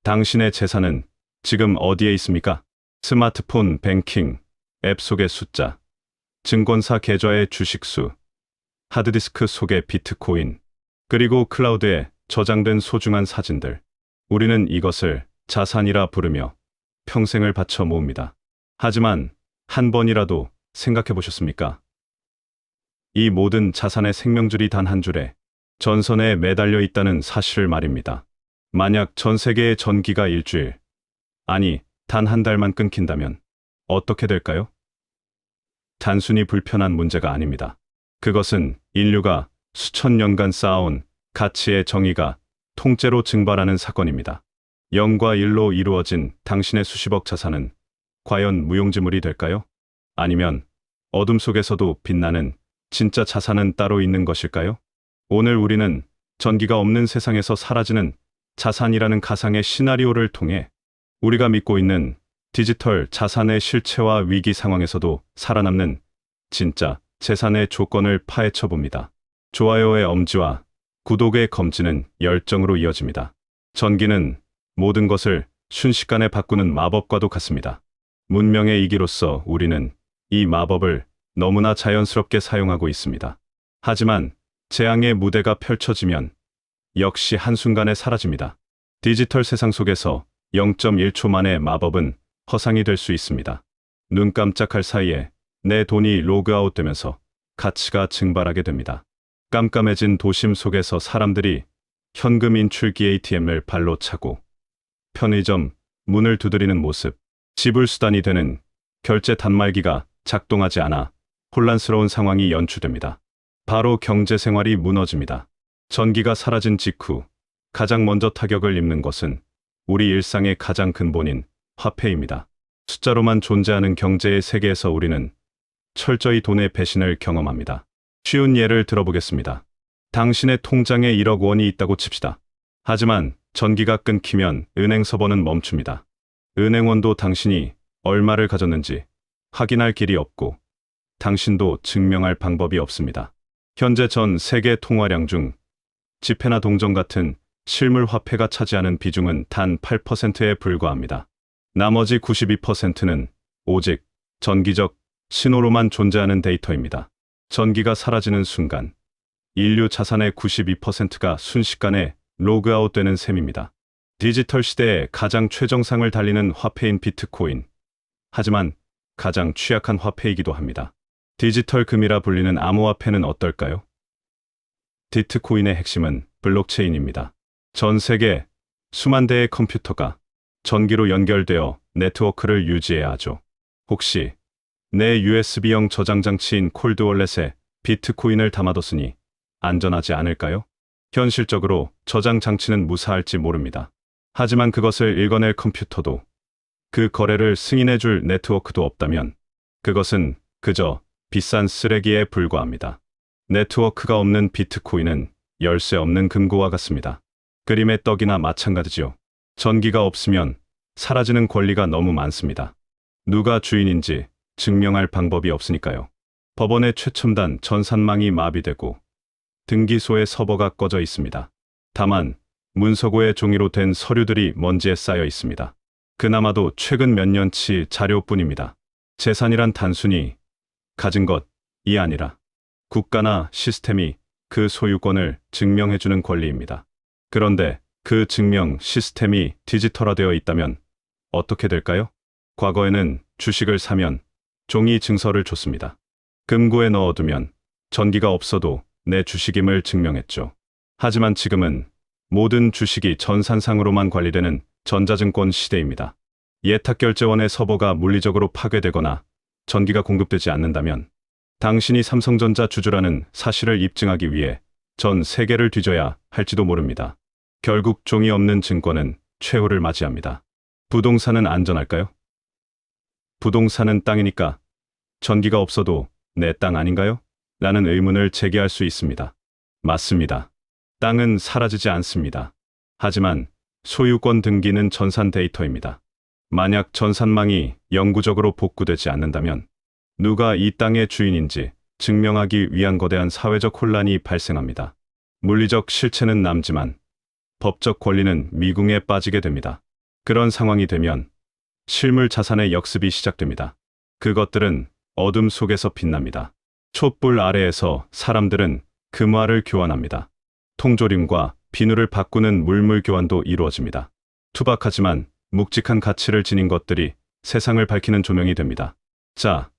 당신의 재산은 지금 어디에 있습니까? 스마트폰 뱅킹, 앱 속의 숫자, 증권사 계좌의 주식수, 하드디스크 속의 비트코인, 그리고 클라우드에 저장된 소중한 사진들. 우리는 이것을 자산이라 부르며 평생을 바쳐 모읍니다. 하지만 한 번이라도 생각해 보셨습니까? 이 모든 자산의 생명줄이 단 한 줄에 전선에 매달려 있다는 사실을 말입니다. 만약 전 세계의 전기가 일주일, 아니 단 한 달만 끊긴다면 어떻게 될까요? 단순히 불편한 문제가 아닙니다. 그것은 인류가 수천 년간 쌓아온 가치의 정의가 통째로 증발하는 사건입니다. 0과 1로 이루어진 당신의 수십억 자산은 과연 무용지물이 될까요? 아니면 어둠 속에서도 빛나는 진짜 자산은 따로 있는 것일까요? 오늘 우리는 전기가 없는 세상에서 사라지는 자산이라는 가상의 시나리오를 통해 우리가 믿고 있는 디지털 자산의 실체와 위기 상황에서도 살아남는 진짜 재산의 조건을 파헤쳐 봅니다. 좋아요의 엄지와 구독의 검지는 열정으로 이어집니다. 전기는 모든 것을 순식간에 바꾸는 마법과도 같습니다. 문명의 이기로서 우리는 이 마법을 너무나 자연스럽게 사용하고 있습니다. 하지만 재앙의 무대가 펼쳐지면 역시 한순간에 사라집니다. 디지털 세상 속에서 0.1초 만의 마법은 허상이 될 수 있습니다. 눈 깜짝할 사이에 내 돈이 로그아웃되면서 가치가 증발하게 됩니다. 깜깜해진 도심 속에서 사람들이 현금 인출기 ATM을 발로 차고 편의점 문을 두드리는 모습, 지불수단이 되는 결제 단말기가 작동하지 않아 혼란스러운 상황이 연출됩니다. 바로 경제생활이 무너집니다. 전기가 사라진 직후 가장 먼저 타격을 입는 것은 우리 일상의 가장 근본인 화폐입니다. 숫자로만 존재하는 경제의 세계에서 우리는 철저히 돈의 배신을 경험합니다. 쉬운 예를 들어보겠습니다. 당신의 통장에 1억 원이 있다고 칩시다. 하지만 전기가 끊기면 은행 서버는 멈춥니다. 은행원도 당신이 얼마를 가졌는지 확인할 길이 없고 당신도 증명할 방법이 없습니다. 현재 전 세계 통화량 중 지폐나 동전 같은 실물 화폐가 차지하는 비중은 단 8%에 불과합니다. 나머지 92%는 오직 전기적 신호로만 존재하는 데이터입니다. 전기가 사라지는 순간 인류 자산의 92%가 순식간에 로그아웃되는 셈입니다. 디지털 시대의 가장 최정상을 달리는 화폐인 비트코인. 하지만 가장 취약한 화폐이기도 합니다. 디지털 금이라 불리는 암호화폐는 어떨까요? 비트코인의 핵심은 블록체인입니다. 전 세계 수만 대의 컴퓨터가 전기로 연결되어 네트워크를 유지해야 하죠. 혹시 내 USB형 저장 장치인 콜드월렛에 비트코인을 담아뒀으니 안전하지 않을까요? 현실적으로 저장 장치는 무사할지 모릅니다. 하지만 그것을 읽어낼 컴퓨터도 그 거래를 승인해줄 네트워크도 없다면 그것은 그저 비싼 쓰레기에 불과합니다. 네트워크가 없는 비트코인은 열쇠 없는 금고와 같습니다. 그림의 떡이나 마찬가지지요. 전기가 없으면 사라지는 권리가 너무 많습니다. 누가 주인인지 증명할 방법이 없으니까요. 법원의 최첨단 전산망이 마비되고 등기소의 서버가 꺼져 있습니다. 다만 문서고의 종이로 된 서류들이 먼지에 쌓여 있습니다. 그나마도 최근 몇 년치 자료뿐입니다. 재산이란 단순히 가진 것이 아니라 국가나 시스템이 그 소유권을 증명해주는 권리입니다. 그런데 그 증명 시스템이 디지털화되어 있다면 어떻게 될까요? 과거에는 주식을 사면 종이 증서를 줬습니다. 금고에 넣어두면 전기가 없어도 내 주식임을 증명했죠. 하지만 지금은 모든 주식이 전산상으로만 관리되는 전자증권 시대입니다. 예탁결제원의 서버가 물리적으로 파괴되거나 전기가 공급되지 않는다면 당신이 삼성전자 주주라는 사실을 입증하기 위해 전 세계를 뒤져야 할지도 모릅니다. 결국 종이 없는 증권은 최후를 맞이합니다. 부동산은 안전할까요? 부동산은 땅이니까 전기가 없어도 내 땅 아닌가요? 라는 의문을 제기할 수 있습니다. 맞습니다. 땅은 사라지지 않습니다. 하지만 소유권 등기는 전산 데이터입니다. 만약 전산망이 영구적으로 복구되지 않는다면 누가 이 땅의 주인인지 증명하기 위한 거대한 사회적 혼란이 발생합니다. 물리적 실체는 남지만 법적 권리는 미궁에 빠지게 됩니다. 그런 상황이 되면 실물 자산의 역습이 시작됩니다. 그것들은 어둠 속에서 빛납니다. 촛불 아래에서 사람들은 금화를 교환합니다. 통조림과 비누를 바꾸는 물물 교환도 이루어집니다. 투박하지만 묵직한 가치를 지닌 것들이 세상을 밝히는 조명이 됩니다. 자,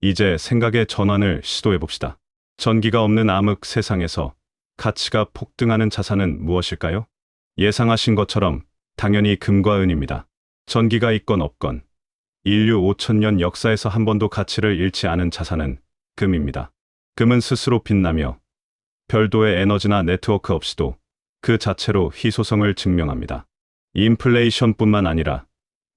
이제 생각의 전환을 시도해 봅시다. 전기가 없는 암흑 세상에서 가치가 폭등하는 자산은 무엇일까요? 예상하신 것처럼 당연히 금과 은입니다. 전기가 있건 없건 인류 5천년 역사에서 한 번도 가치를 잃지 않은 자산은 금입니다. 금은 스스로 빛나며 별도의 에너지나 네트워크 없이도 그 자체로 희소성을 증명합니다. 인플레이션뿐만 아니라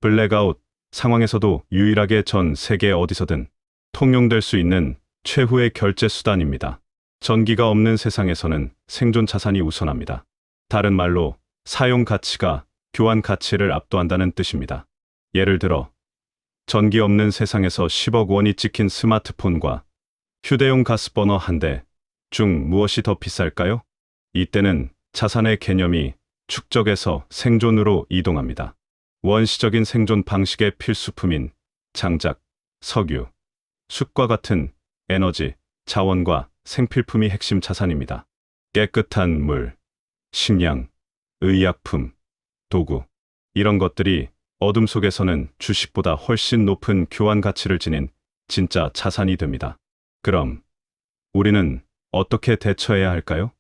블랙아웃 상황에서도 유일하게 전 세계 어디서든 통용될 수 있는 최후의 결제 수단입니다. 전기가 없는 세상에서는 생존 자산이 우선합니다. 다른 말로 사용 가치가 교환 가치를 압도한다는 뜻입니다. 예를 들어 전기 없는 세상에서 10억 원이 찍힌 스마트폰과 휴대용 가스버너 한 대 중 무엇이 더 비쌀까요? 이때는 자산의 개념이 축적에서 생존으로 이동합니다. 원시적인 생존 방식의 필수품인 장작, 석유, 숯과 같은 에너지, 자원과 생필품이 핵심 자산입니다. 깨끗한 물, 식량, 의약품, 도구, 이런 것들이 어둠 속에서는 주식보다 훨씬 높은 교환 가치를 지닌 진짜 자산이 됩니다. 그럼 우리는 어떻게 대처해야 할까요?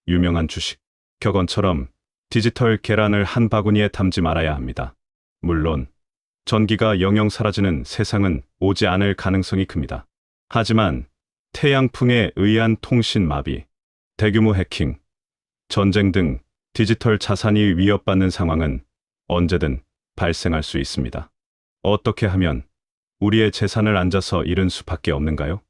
유명한 주식, 격언처럼 디지털 계란을 한 바구니에 담지 말아야 합니다. 물론 전기가 영영 사라지는 세상은 오지 않을 가능성이 큽니다. 하지만 태양풍에 의한 통신 마비, 대규모 해킹, 전쟁 등 디지털 자산이 위협받는 상황은 언제든 발생할 수 있습니다. 어떻게 하면 우리의 재산을 앉아서 잃은 수밖에 없는가요?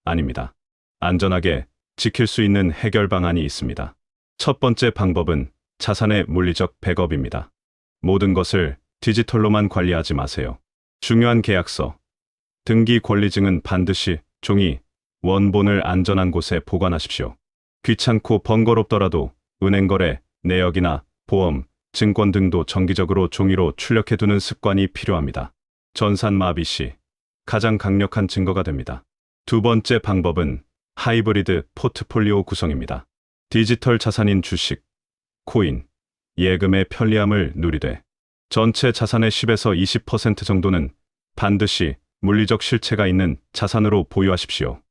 아닙니다. 안전하게 지킬 수 있는 해결 방안이 있습니다. 첫 번째 방법은 자산의 물리적 백업입니다. 모든 것을 디지털로만 관리하지 마세요. 중요한 계약서, 등기 권리증은 반드시 종이, 원본을 안전한 곳에 보관하십시오. 귀찮고 번거롭더라도 은행 거래, 내역이나 보험, 증권 등도 정기적으로 종이로 출력해두는 습관이 필요합니다. 전산 마비 시 가장 강력한 증거가 됩니다. 두 번째 방법은 하이브리드 포트폴리오 구성입니다. 디지털 자산인 주식, 코인, 예금의 편리함을 누리되 전체 자산의 10에서 20% 정도는 반드시 물리적 실체가 있는 자산으로 보유하십시오.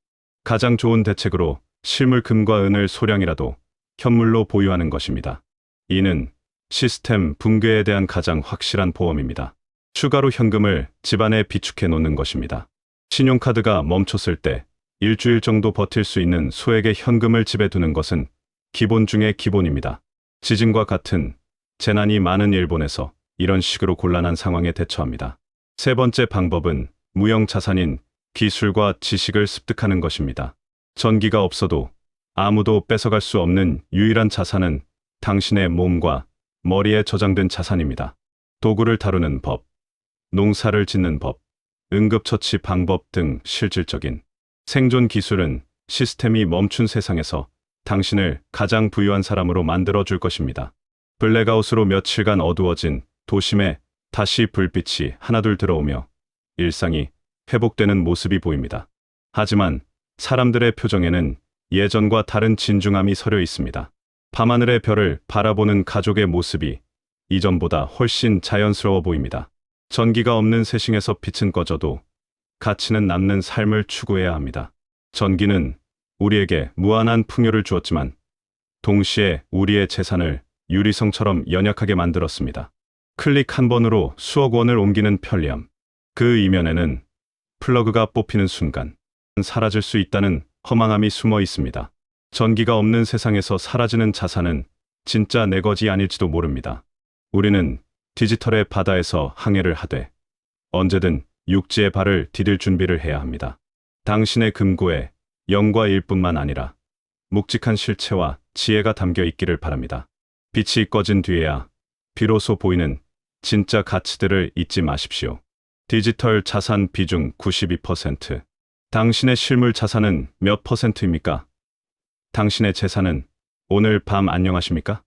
가장 좋은 대책으로 실물 금과 은을 소량이라도 현물로 보유하는 것입니다. 이는 시스템 붕괴에 대한 가장 확실한 보험입니다. 추가로 현금을 집안에 비축해 놓는 것입니다. 신용카드가 멈췄을 때 일주일 정도 버틸 수 있는 소액의 현금을 집에 두는 것은 기본 중의 기본입니다. 지진과 같은 재난이 많은 일본에서 이런 식으로 곤란한 상황에 대처합니다. 세 번째 방법은 무형 자산인 기술과 지식을 습득하는 것입니다. 전기가 없어도 아무도 뺏어갈 수 없는 유일한 자산은 당신의 몸과 머리에 저장된 자산입니다. 도구를 다루는 법, 농사를 짓는 법, 응급처치 방법 등 실질적인 생존 기술은 시스템이 멈춘 세상에서 당신을 가장 부유한 사람으로 만들어 줄 것입니다. 블랙아웃으로 며칠간 어두워진 도심에 다시 불빛이 하나둘 들어오며 일상이 회복되는 모습이 보입니다. 하지만 사람들의 표정에는 예전과 다른 진중함이 서려 있습니다. 밤하늘의 별을 바라보는 가족의 모습이 이전보다 훨씬 자연스러워 보입니다. 전기가 없는 세상에서 빛은 꺼져도 가치는 남는 삶을 추구해야 합니다. 전기는 우리에게 무한한 풍요를 주었지만 동시에 우리의 재산을 유리성처럼 연약하게 만들었습니다. 클릭 한 번으로 수억 원을 옮기는 편리함. 그 이면에는 플러그가 뽑히는 순간 사라질 수 있다는 허망함이 숨어 있습니다. 전기가 없는 세상에서 사라지는 자산은 진짜 내 것이 아닐지도 모릅니다. 우리는 디지털의 바다에서 항해를 하되 언제든 육지의 발을 디딜 준비를 해야 합니다. 당신의 금고에 영과 일뿐만 아니라 묵직한 실체와 지혜가 담겨 있기를 바랍니다. 빛이 꺼진 뒤에야 비로소 보이는 진짜 가치들을 잊지 마십시오. 디지털 자산 비중 92%. 당신의 실물 자산은 몇 %입니까? 당신의 재산은 오늘 밤 안녕하십니까?